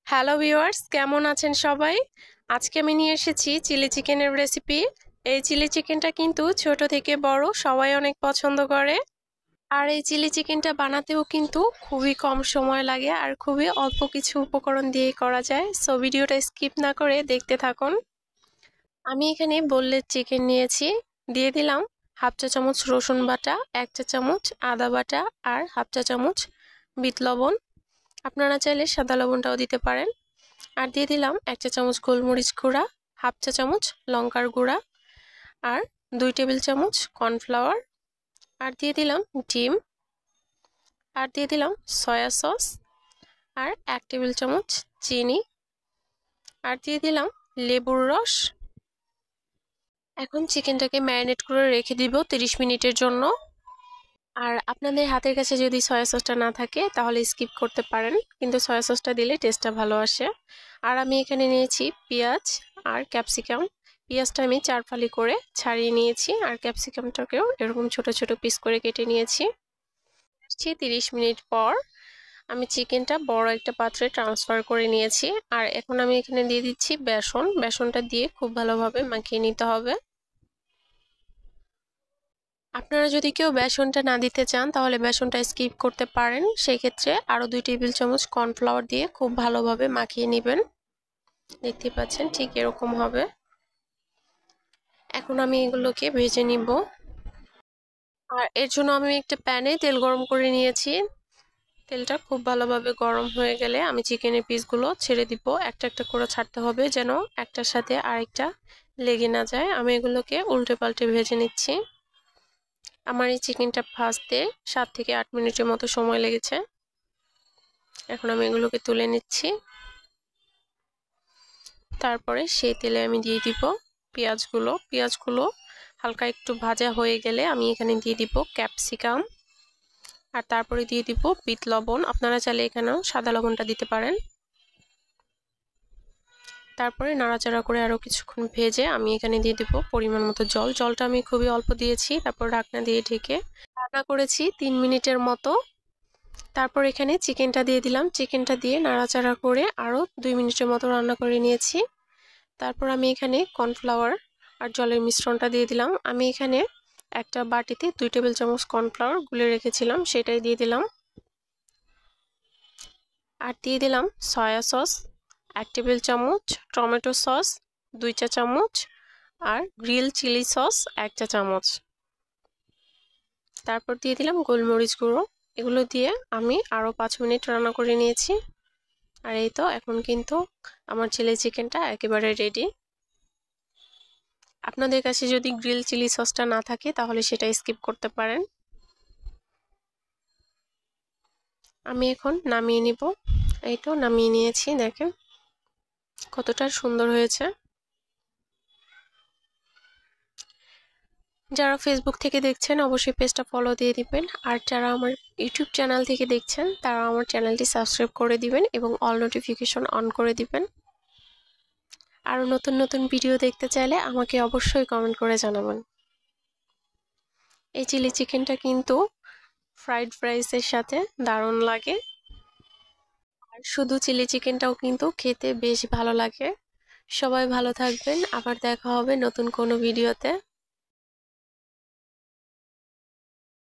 Hello viewers, কেমন আছেন সবাই? আজকে আমি নিয়ে এসেছি চিলি চিকেনের রেসিপি। এই চিলি চিকেনটা কিন্তু ছোট থেকে বড় সবাই অনেক পছন্দ করে। আর এই চিলি চিকেনটা বানাতেও কিন্তু খুবই কম সময় লাগে আর খুবই অল্প কিছু উপকরণ দিয়েই করা যায়। সো ভিডিওটা স্কিপ না করে দেখতে থাকুন। আমি এখানে বোনলেস চিকেন নিয়েছি। দিয়ে দিলাম হাফ চা চামচ রসুন বাটা, 1 চা চামচ আদা বাটা আর হাফ চা চামচ বিট লবণ। আপনারা চাইলে সাদা লবণটাও দিতে পারেন। আর দিয়ে দিলাম 1 চা চামচ গোলমরিচ গুঁড়া, হাফ চা চামচ লঙ্কার গুঁড়া আর 2 টেবিল চামচ কর্নফ্লাওয়ার। আর দিয়ে দিলাম ডিম। আর দিয়ে দিলাম সয়া সস আর 1 টেবিল চামচ চিনি। আর দিয়ে দিলাম লেবুর রস। এখন চিকেনটাকে ম্যারিনেট করে রেখে দিব 30 মিনিটের জন্য। আর আপনাদের হাতের কাছে যদি সয়া সসটা না থাকে তাহলে স্কিপ করতে পারেন, কিন্তু সয়া সসটা দিলে টেস্টটা ভালো আসে। আর আমি এখানে নিয়েছি পেঁয়াজ আর ক্যাপসিকাম। পেঁয়াজটা আমি 4 ফালি করে ছাড়িয়ে নিয়েছি আর ক্যাপসিকামটাকেও এরকম ছোট ছোট পিস করে কেটে নিয়েছি। 30 মিনিট পর আমি চিকেনটা বড় একটা পাত্রে ট্রান্সফার করে নিয়েছি। আর এখন আমি এখানে দিয়ে দিচ্ছি বেসন। বেসনটা দিয়ে খুব ভালোভাবে মাখিয়ে নিতে হবে। আপনারা যদি কেউ বেসনটা না দিতে চান তাহলে বেসনটা স্কিপ করতে পারেন। সেই ক্ষেত্রে আরো 2 টেবিল চামচ কর্নফ্লাওয়ার দিয়ে খুব ভালোভাবে মাখিয়ে নেবেন। দেখতে পাচ্ছেন ঠিক এরকম হবে। এখন আমি এগুলোকে ভেজে নিব। আর এর জন্য আমি একটা প্যানে তেল গরম করে নিয়েছি। তেলটা খুব ভালোভাবে গরম হয়ে গেলে আমি চিকেনের পিসগুলো ছেড়ে দিব। একটা একটা করে ছাড়তে হবে যেন একটার সাথে আরেকটা লেগে না যায়। আমি এগুলোকে উল্টে পাল্টে ভেজে নিচ্ছি। আমার এই চিকেনটা ভাজতে 7 থেকে 8 মিনিটের মতো সময় লেগেছে। এখন আমি এগুলোকে তুলে নিচ্ছি। তারপরে সেই তেলে আমি দিয়ে দিব পেঁয়াজগুলো হালকা একটু ভাজা হয়ে গেলে আমি এখানে দিয়ে দিব ক্যাপসিকাম। আর তারপরে দিয়ে দিব বিট লবণ। আপনারা চাইলে এখানেও সাদা লবণটা দিতে পারেন। তারপরে নাড়াচাড়া করে আরো কিছুক্ষণ ভেজে আমি এখানে দিয়ে দিব পরিমাণ মতো জল। জলটা আমি খুবই অল্প দিয়েছি। তারপর ঢাকনা দিয়ে ঢেকে রান্না করেছি 3 মিনিটের মতো। তারপর এখানে চিকেনটা দিয়ে দিলাম। চিকেনটা দিয়ে নাড়াচাড়া করে আরো 2 মিনিটের মতো রান্না করে নিয়েছি। তারপর আমি এখানে কর্নফ্লাওয়ার আর জলের মিশ্রণটা দিয়ে দিলাম। আমি এখানে একটা বাটিতে 2 টেবিল চামচ কর্নফ্লাওয়ার গুলে রেখেছিলাম, সেটাই দিয়ে দিলাম। আর দিয়ে দিলাম সয়া সস 1 টেবিল চামচ, টমেটো সস 2 চা চামচ আর গ্রিল চিলি সস 1 চা চামচ। তারপর দিয়ে দিলাম গোলমরিচ গুঁড়ো। এগুলো দিয়ে আমি আরো 5 মিনিট রান্না করে নিয়েছি। আর এই তো এখন কিন্তু আমার চিলি চিকেনটা একেবারে রেডি। আপনাদের কাছে যদি গ্রিল চিলি সসটা না থাকে তাহলে সেটা স্কিপ করতে পারেন। আমি এখন নামিয়ে নিব। এই তো নামিয়ে নিয়েছি, দেখেন কতটা সুন্দর হয়েছে। যারা ফেসবুক থেকে দেখছেন অবশ্যই পেজটা ফলো দিয়ে দিবেন। আর যারা আমার ইউটিউব চ্যানেল থেকে দেখছেন তারা আমার চ্যানেলটি সাবস্ক্রাইব করে দিবেন এবং অল নোটিফিকেশন অন করে দিবেন। আরও নতুন নতুন ভিডিও দেখতে চাইলে আমাকে অবশ্যই কমেন্ট করে জানাবেন। এই চিলি চিকেনটা কিন্তু ফ্রাইড রাইসের সাথে দারুণ লাগে। আর শুধু চিলি চিকেনটাও কিন্তু খেতে বেশ ভালো লাগে। সবাই ভালো থাকবেন, আবার দেখা হবে নতুন কোনো ভিডিওতে।